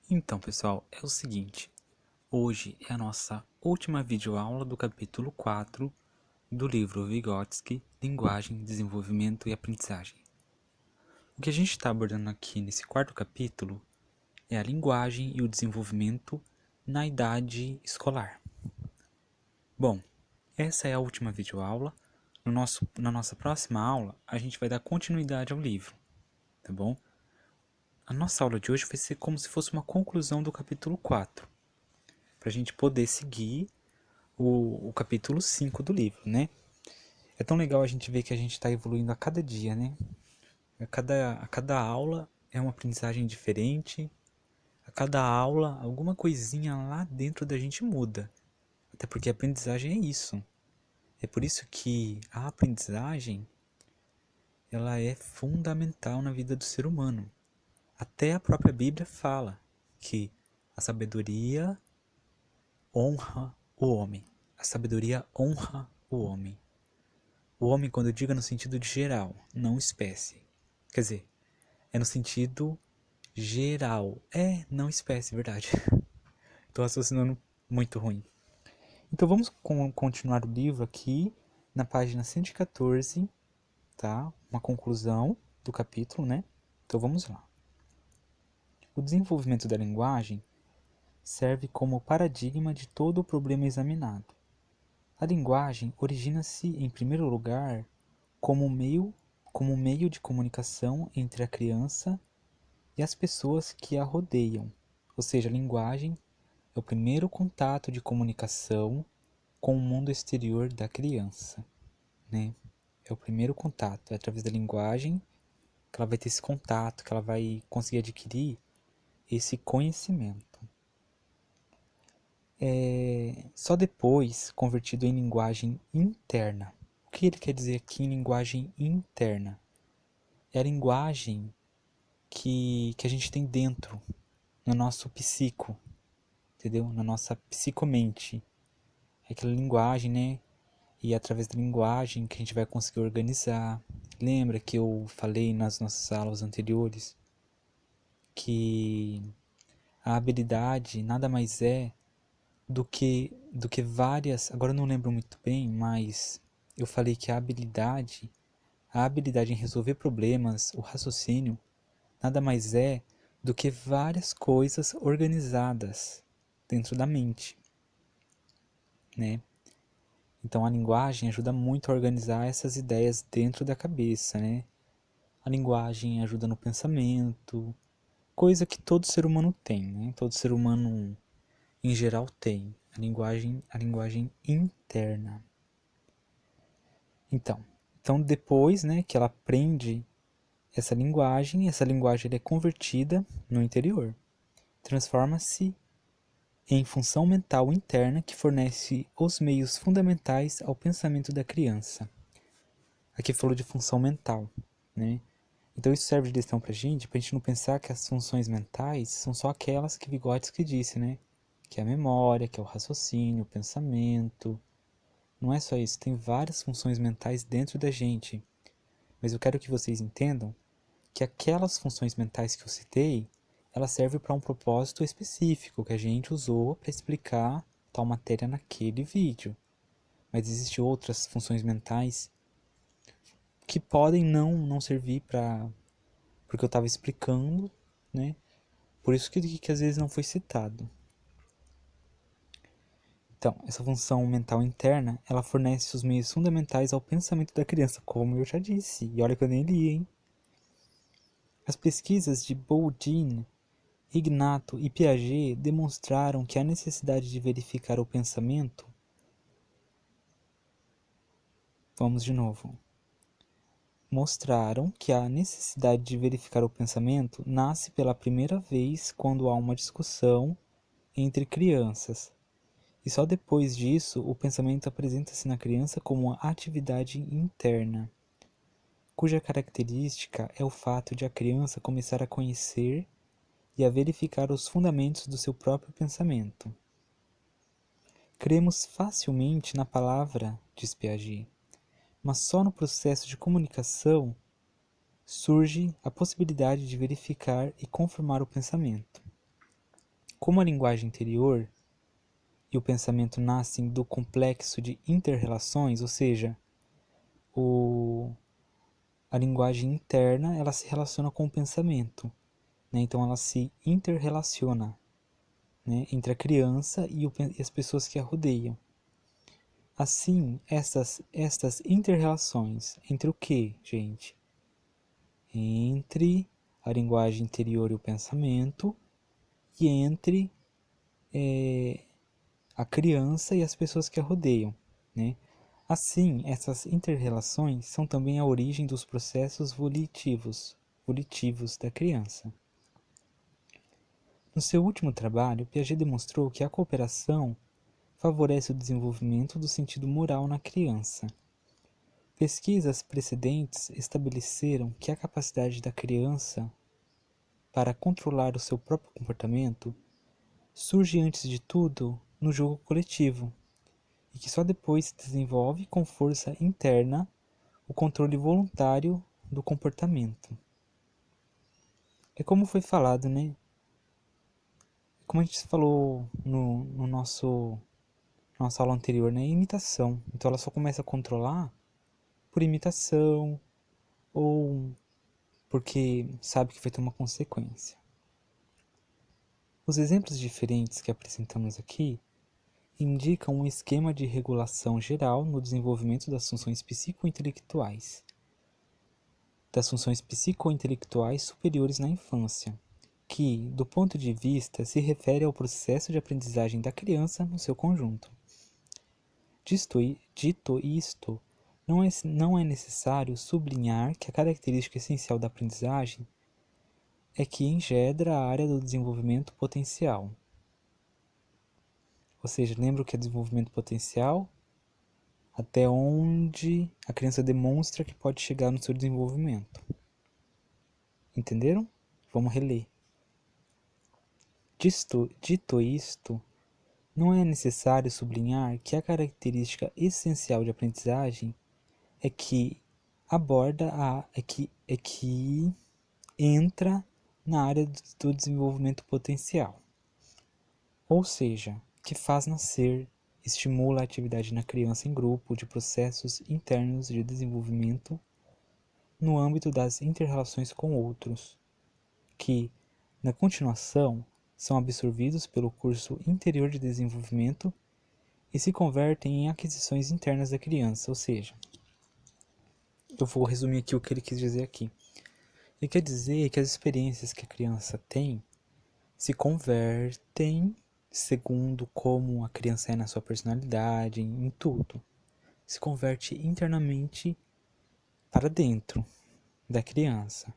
Então, pessoal, é o seguinte. Hoje é a nossa última videoaula do capítulo 4 do livro Vygotsky, Linguagem, Desenvolvimento e Aprendizagem. O que a gente está abordando aqui nesse quarto capítulo é a linguagem e o desenvolvimento na idade escolar. Bom, essa é a última videoaula. Na nossa próxima aula, a gente vai dar continuidade ao livro, tá bom? A nossa aula de hoje vai ser como se fosse uma conclusão do capítulo 4, para a gente poder seguir o capítulo 5 do livro, né? É tão legal a gente ver que a gente está evoluindo a cada dia, né? A cada aula é uma aprendizagem diferente. A cada aula, alguma coisinha lá dentro da gente muda. Até porque a aprendizagem é isso. É por isso que a aprendizagem, ela é fundamental na vida do ser humano. Até a própria Bíblia fala que a sabedoria honra o homem. A sabedoria honra o homem. O homem, quando eu digo, é no sentido de geral, não espécie. Quer dizer, é no sentido geral. É, não espécie, verdade. Estou raciocinando muito ruim. Então vamos continuar o livro aqui na página 114, tá? Uma conclusão do capítulo, né? Então vamos lá. O desenvolvimento da linguagem serve como paradigma de todo o problema examinado. A linguagem origina-se, em primeiro lugar, como meio de comunicação entre a criança e as pessoas que a rodeiam. Ou seja, a linguagem é o primeiro contato de comunicação com o mundo exterior da criança, né? É o primeiro contato, é através da linguagem que ela vai ter esse contato, que ela vai conseguir adquirir esse conhecimento. Só depois convertido em linguagem interna. O que ele quer dizer aqui em linguagem interna? É a linguagem que a gente tem dentro, no nosso psico, entendeu? Na nossa psicomente. É aquela linguagem, né? E é através da linguagem que a gente vai conseguir organizar. Lembra que eu falei nas nossas aulas anteriores que a habilidade nada mais é do que várias. Agora eu não lembro muito bem, mas eu falei que a habilidade em resolver problemas, o raciocínio, nada mais é do que várias coisas organizadas dentro da mente, né? Então a linguagem ajuda muito a organizar essas ideias dentro da cabeça, né? A linguagem ajuda no pensamento, coisa que todo ser humano tem, né? Todo ser humano em geral tem. A linguagem interna. Então depois, né, que ela aprende essa linguagem é convertida no interior. Transforma-se em função mental interna que fornece os meios fundamentais ao pensamento da criança. Aqui falou de função mental, né? Então isso serve de lição pra gente não pensar que as funções mentais são só aquelas que Vygotsky disse, né? Que é a memória, que é o raciocínio, o pensamento. Não é só isso, tem várias funções mentais dentro da gente. Mas eu quero que vocês entendam que aquelas funções mentais que eu citei, elas servem para um propósito específico que a gente usou para explicar tal matéria naquele vídeo. Mas existem outras funções mentais que podem não servir para porque eu estava explicando, né? Por isso que às vezes não foi citado. Então, essa função mental interna, ela fornece os meios fundamentais ao pensamento da criança, como eu já disse. E olha que eu nem li, hein? As pesquisas de Boudin, Ignato e Piaget demonstraram que a necessidade de verificar o pensamento. Vamos de novo. Mostraram que a necessidade de verificar o pensamento nasce pela primeira vez quando há uma discussão entre crianças. E só depois disso o pensamento apresenta-se na criança como uma atividade interna, cuja característica é o fato de a criança começar a conhecer e a verificar os fundamentos do seu próprio pensamento. Cremos facilmente na palavra, diz Piaget, mas só no processo de comunicação surge a possibilidade de verificar e confirmar o pensamento. como a linguagem interior e o pensamento nascem do complexo de inter-relações, ou seja, a linguagem interna ela se relaciona com o pensamento, né? Então ela se interrelaciona, né, entre a criança e as pessoas que a rodeiam. Assim, estas inter-relações entre o que, gente? Entre a linguagem interior e o pensamento e entre a criança e as pessoas que a rodeiam, né? Assim, essas inter-relações são também a origem dos processos volitivos da criança. No seu último trabalho, Piaget demonstrou que a cooperação favorece o desenvolvimento do sentido moral na criança. Pesquisas precedentes estabeleceram que a capacidade da criança para controlar o seu próprio comportamento surge antes de tudo no jogo coletivo, e que só depois se desenvolve com força interna o controle voluntário do comportamento. É como foi falado, né? Como a gente falou no nossa aula anterior, né? Imitação. Então ela só começa a controlar por imitação ou porque sabe que vai ter uma consequência. Os exemplos diferentes que apresentamos aqui indicam um esquema de regulação geral no desenvolvimento das funções psicointelectuais superiores na infância, que, do ponto de vista, se refere ao processo de aprendizagem da criança no seu conjunto. Dito isto, não é necessário sublinhar que a característica essencial da aprendizagem é que engendra a área do desenvolvimento potencial. Ou seja, lembra o que é desenvolvimento potencial? Até onde a criança demonstra que pode chegar no seu desenvolvimento. Entenderam? Vamos reler. Dito isto, não é necessário sublinhar que a característica essencial de aprendizagem é que é que entra na área do desenvolvimento potencial. Ou seja, que faz nascer, estimula a atividade na criança em grupo de processos internos de desenvolvimento no âmbito das inter-relações com outros, que, na continuação, são absorvidos pelo curso interior de desenvolvimento e se convertem em aquisições internas da criança, ou seja, eu vou resumir aqui o que ele quis dizer aqui. Ele quer dizer que as experiências que a criança tem se convertem segundo como a criança é na sua personalidade, em tudo. Se converte internamente para dentro da criança.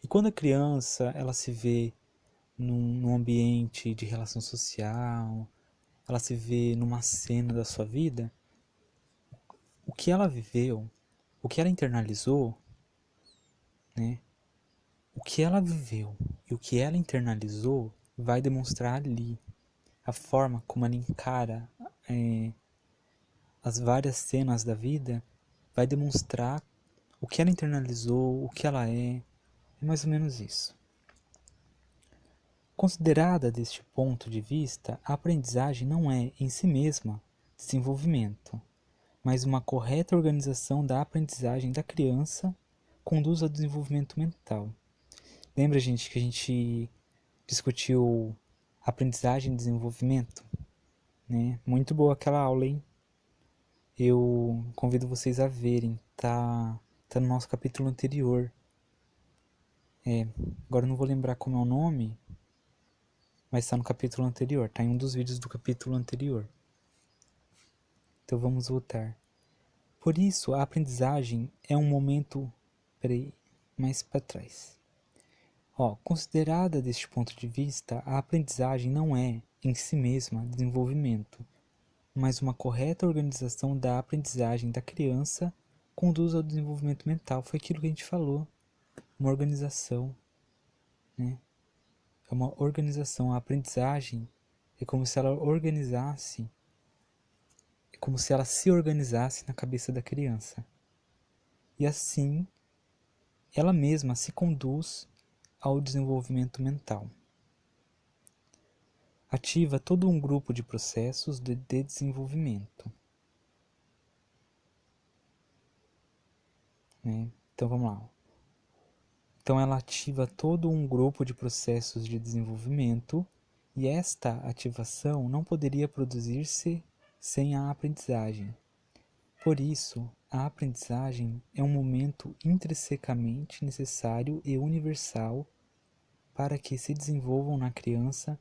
E quando a criança ela se vê num ambiente de relação social, ela se vê numa cena da sua vida, o que ela viveu, o que ela internalizou, né? O que ela viveu e o que ela internalizou vai demonstrar ali a forma como ela encara as várias cenas da vida, vai demonstrar o que ela internalizou, o que ela é mais ou menos isso. Considerada deste ponto de vista, a aprendizagem não é, em si mesma, desenvolvimento, mas uma correta organização da aprendizagem da criança conduz ao desenvolvimento mental. Lembra, gente, que a gente discutiu aprendizagem e desenvolvimento? Né? Muito boa aquela aula, hein? Eu convido vocês a verem, tá no nosso capítulo anterior. Agora eu não vou lembrar como é o nome, mas está no capítulo anterior, tá em um dos vídeos do capítulo anterior. Então vamos voltar. Por isso, a aprendizagem é um momento... Peraí, mais para trás. Considerada deste ponto de vista, a aprendizagem não é, em si mesma, desenvolvimento, mas uma correta organização da aprendizagem da criança conduz ao desenvolvimento mental. Foi aquilo que a gente falou. Uma organização, né? É uma organização. A aprendizagem é como se ela organizasse, é como se ela se organizasse na cabeça da criança. E assim, ela mesma se conduz ao desenvolvimento mental. ativa todo um grupo de processos de desenvolvimento, né? Então vamos lá. Então ela ativa todo um grupo de processos de desenvolvimento e esta ativação não poderia produzir-se sem a aprendizagem. Por isso, a aprendizagem é um momento intrinsecamente necessário e universal para que se desenvolvam na criança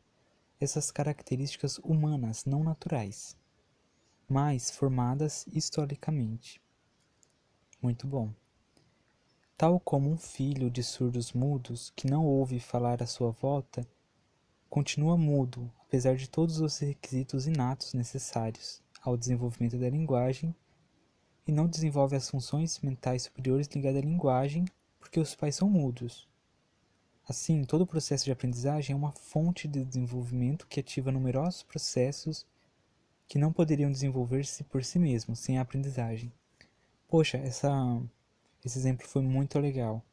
essas características humanas não naturais, mas formadas historicamente. Muito bom. Tal como um filho de surdos mudos que não ouve falar à sua volta, continua mudo, apesar de todos os requisitos inatos necessários ao desenvolvimento da linguagem, e não desenvolve as funções mentais superiores ligadas à linguagem porque os pais são mudos. Assim, todo o processo de aprendizagem é uma fonte de desenvolvimento que ativa numerosos processos que não poderiam desenvolver-se por si mesmos sem a aprendizagem. Poxa, esse exemplo foi muito legal,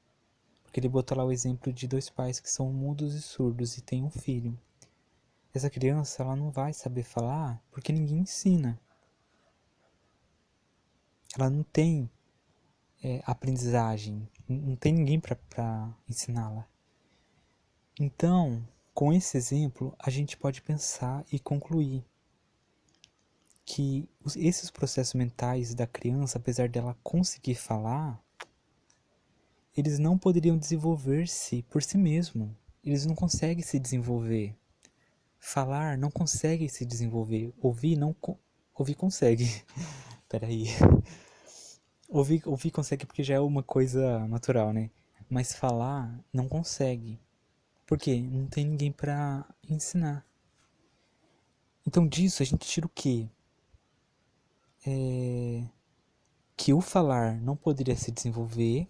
porque ele botou lá o exemplo de dois pais que são mudos e surdos e têm um filho. Essa criança, ela não vai saber falar porque ninguém ensina. Ela não tem aprendizagem, não tem ninguém para ensiná-la. Então, com esse exemplo, a gente pode pensar e concluir que esses processos mentais da criança, apesar dela conseguir falar, eles não poderiam desenvolver-se por si mesmo. Eles não conseguem se desenvolver. Falar não consegue se desenvolver. Ouvir não ouvir consegue. Peraí. Ouvir consegue porque já é uma coisa natural, né? Mas falar não consegue. Por quê? Não tem ninguém para ensinar. Então disso a gente tira o quê? Que o falar não poderia se desenvolver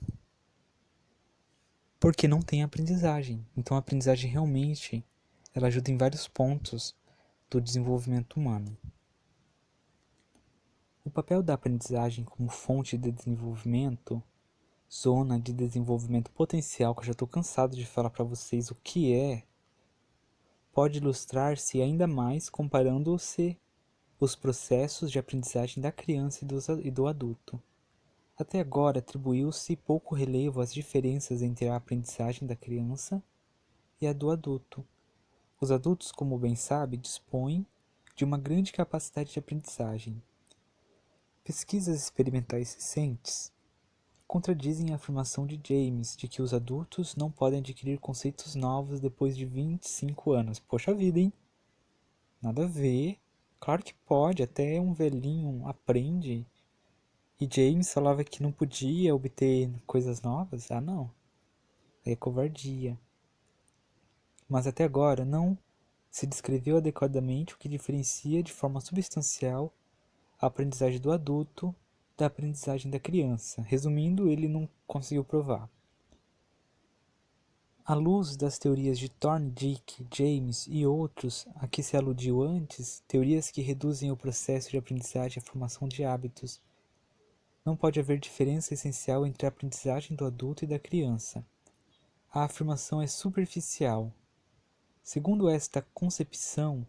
porque não tem aprendizagem. Então a aprendizagem realmente ela ajuda em vários pontos do desenvolvimento humano. O papel da aprendizagem como fonte de desenvolvimento, zona de desenvolvimento potencial, que eu já estou cansado de falar para vocês o que é, pode ilustrar-se ainda mais comparando-se os processos de aprendizagem da criança e do adulto. Até agora atribuiu-se pouco relevo às diferenças entre a aprendizagem da criança e a do adulto. Os adultos, como bem sabe, dispõem de uma grande capacidade de aprendizagem. Pesquisas experimentais recentes contradizem a afirmação de James de que os adultos não podem adquirir conceitos novos depois de 25 anos. Poxa vida, hein? Nada a ver. Claro que pode, até um velhinho aprende. E James falava que não podia obter coisas novas? Ah, não. É covardia. Mas até agora não se descreveu adequadamente o que diferencia de forma substancial a aprendizagem do adulto da aprendizagem da criança. Resumindo, ele não conseguiu provar. À luz das teorias de Thorndike, James e outros a que se aludiu antes, teorias que reduzem o processo de aprendizagem à formação de hábitos, não pode haver diferença essencial entre a aprendizagem do adulto e da criança. A afirmação é superficial. Segundo esta concepção,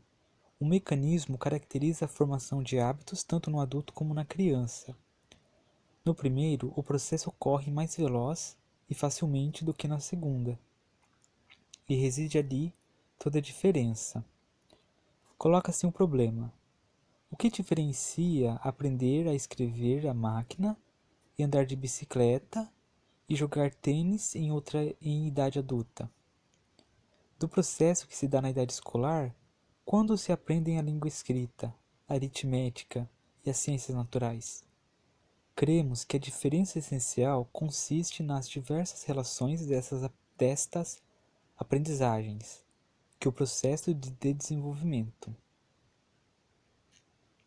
o mecanismo caracteriza a formação de hábitos tanto no adulto como na criança. No primeiro, o processo ocorre mais veloz e facilmente do que na segunda, e reside ali toda a diferença. Coloca-se um problema. O que diferencia aprender a escrever à máquina e andar de bicicleta e jogar tênis em idade adulta? Do processo que se dá na idade escolar, quando se aprendem a língua escrita, a aritmética e as ciências naturais. Cremos que a diferença essencial consiste nas diversas relações destas aprendizagens, que o processo de desenvolvimento.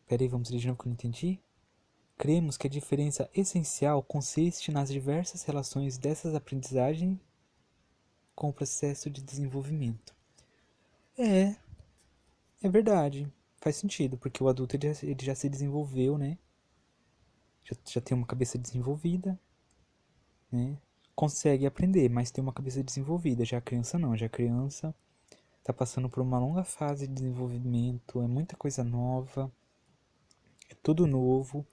Peraí, vamos ler de novo que eu não entendi? Cremos que a diferença essencial consiste nas diversas relações dessas aprendizagens com o processo de desenvolvimento. É verdade. Faz sentido, porque o adulto ele já se desenvolveu, né? Já tem uma cabeça desenvolvida, né? Consegue aprender, mas tem uma cabeça desenvolvida. Já a criança não, já a criança está passando por uma longa fase de desenvolvimento, é muita coisa nova, é tudo novo.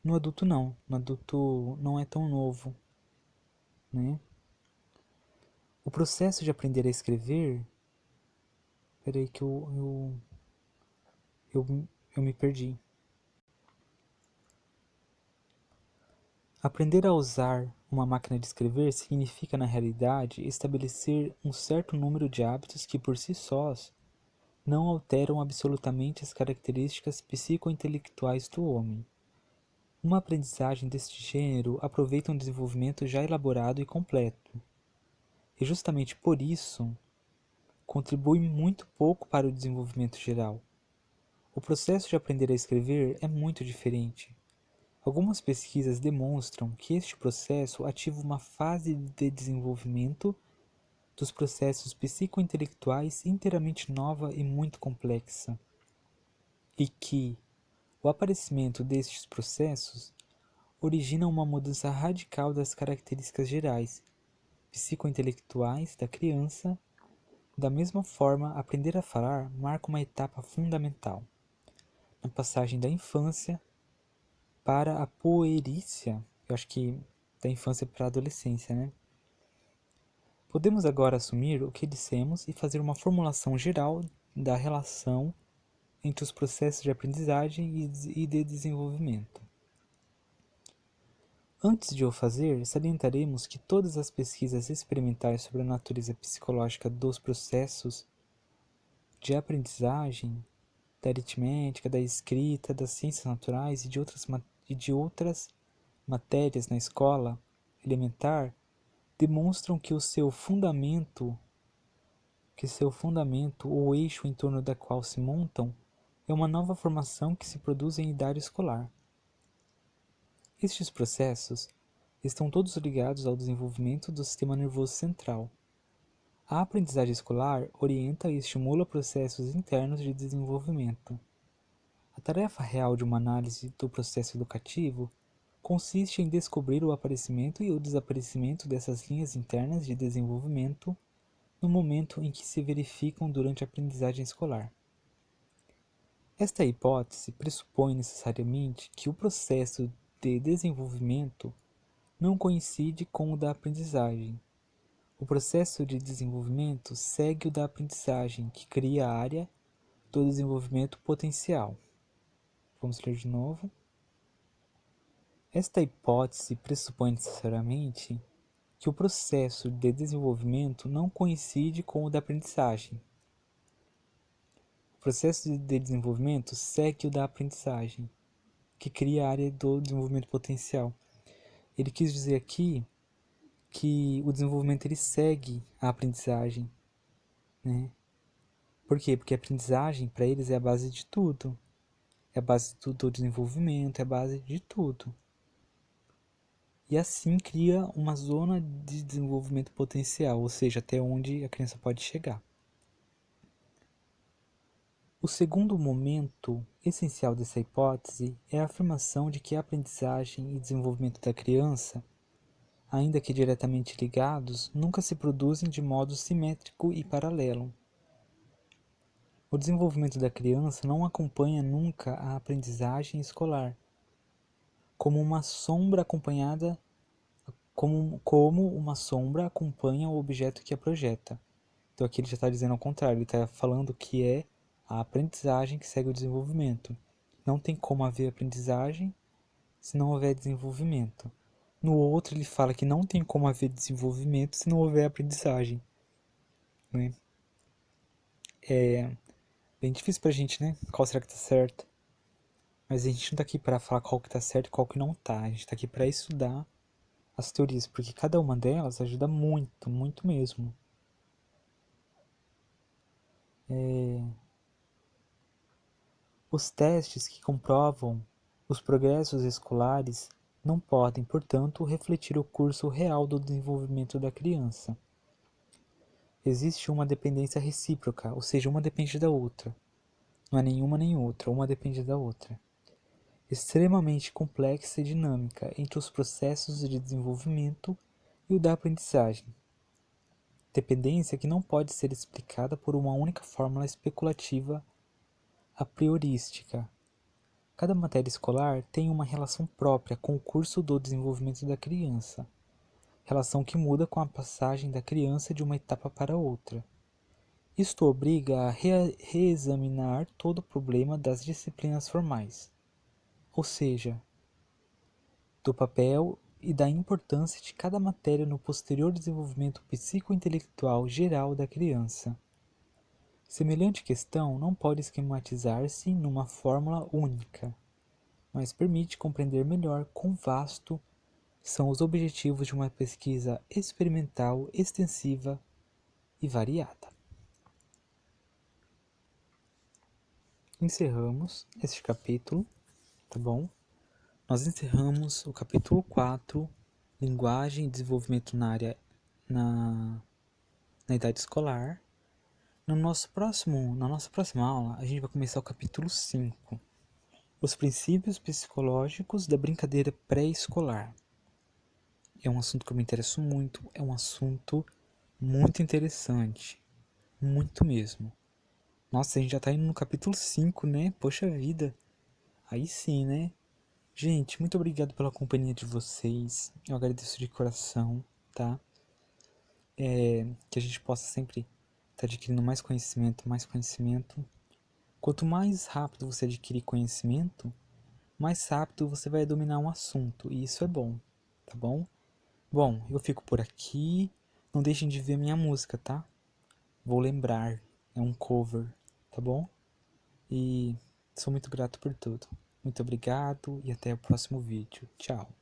No adulto não, no adulto não é tão novo, né? O processo de aprender a escrever... Peraí que eu me perdi. Aprender a usar uma máquina de escrever significa, na realidade, estabelecer um certo número de hábitos que, por si sós, não alteram absolutamente as características psicointelectuais do homem. Uma aprendizagem deste gênero aproveita um desenvolvimento já elaborado e completo, e justamente por isso contribui muito pouco para o desenvolvimento geral. O processo de aprender a escrever é muito diferente. Algumas pesquisas demonstram que este processo ativa uma fase de desenvolvimento dos processos psicointelectuais inteiramente nova e muito complexa, e que o aparecimento destes processos origina uma mudança radical das características gerais psicointelectuais da criança. Da mesma forma, aprender a falar marca uma etapa fundamental na passagem da infância para a puerícia, eu acho que da infância para a adolescência, né? Podemos agora assumir o que dissemos e fazer uma formulação geral da relação entre os processos de aprendizagem e de desenvolvimento. Antes de o fazer, salientaremos que todas as pesquisas experimentais sobre a natureza psicológica dos processos de aprendizagem, da aritmética, da escrita, das ciências naturais e de outras matérias na escola elementar demonstram que seu fundamento ou eixo em torno da qual se montam é uma nova formação que se produz em idade escolar. Estes processos estão todos ligados ao desenvolvimento do sistema nervoso central. A aprendizagem escolar orienta e estimula processos internos de desenvolvimento. A tarefa real de uma análise do processo educativo consiste em descobrir o aparecimento e o desaparecimento dessas linhas internas de desenvolvimento no momento em que se verificam durante a aprendizagem escolar. Esta hipótese pressupõe necessariamente que o processo de desenvolvimento não coincide com o da aprendizagem. O processo de desenvolvimento segue o da aprendizagem, que cria a área do desenvolvimento potencial. Vamos ler de novo. Esta hipótese pressupõe necessariamente que o processo de desenvolvimento não coincide com o da aprendizagem. O processo de desenvolvimento segue o da aprendizagem, que cria a área do desenvolvimento potencial. Ele quis dizer aqui que o desenvolvimento ele segue a aprendizagem, né? Por quê? Porque a aprendizagem para eles é a base de tudo. É a base do desenvolvimento, é a base de tudo. E assim cria uma zona de desenvolvimento potencial, ou seja, até onde a criança pode chegar. O segundo momento essencial dessa hipótese é a afirmação de que a aprendizagem e desenvolvimento da criança, ainda que diretamente ligados, nunca se produzem de modo simétrico e paralelo. O desenvolvimento da criança não acompanha nunca a aprendizagem escolar, como uma sombra acompanha o objeto que a projeta. Então aqui ele já está dizendo ao contrário, ele está falando que é a aprendizagem que segue o desenvolvimento. Não tem como haver aprendizagem se não houver desenvolvimento. No outro ele fala que não tem como haver desenvolvimento se não houver aprendizagem, né? É bem difícil pra gente, né? Qual será que tá certo? Mas a gente não tá aqui para falar qual que tá certo e qual que não tá. A gente tá aqui para estudar as teorias, porque cada uma delas ajuda muito, muito mesmo. Os testes que comprovam os progressos escolares não podem, portanto, refletir o curso real do desenvolvimento da criança. Existe uma dependência recíproca, ou seja, uma depende da outra. Não é nenhuma nem outra, uma depende da outra. Extremamente complexa e dinâmica entre os processos de desenvolvimento e o da aprendizagem. Dependência que não pode ser explicada por uma única fórmula especulativa a priorística. Cada matéria escolar tem uma relação própria com o curso do desenvolvimento da criança, relação que muda com a passagem da criança de uma etapa para outra. Isto obriga a reexaminar todo o problema das disciplinas formais, ou seja, do papel e da importância de cada matéria no posterior desenvolvimento psicointelectual geral da criança. Semelhante questão não pode esquematizar-se numa fórmula única, mas permite compreender melhor quão vasto são os objetivos de uma pesquisa experimental, extensiva e variada. Encerramos este capítulo, tá bom? Nós encerramos o capítulo 4, Linguagem e Desenvolvimento na idade escolar. Na nossa próxima aula, a gente vai começar o capítulo 5, Os princípios psicológicos da brincadeira pré-escolar. É um assunto que eu me interesso muito, é um assunto muito interessante, muito mesmo. Nossa, a gente já tá indo no capítulo 5, né? Poxa vida, aí sim, né? Gente, muito obrigado pela companhia de vocês, eu agradeço de coração, tá? Que a gente possa sempre estar adquirindo mais conhecimento, mais conhecimento. Quanto mais rápido você adquirir conhecimento, mais rápido você vai dominar um assunto, e isso é bom, tá bom? Bom, eu fico por aqui, não deixem de ver minha música, tá? Vou lembrar, é um cover, tá bom? E sou muito grato por tudo. Muito obrigado e até o próximo vídeo. Tchau!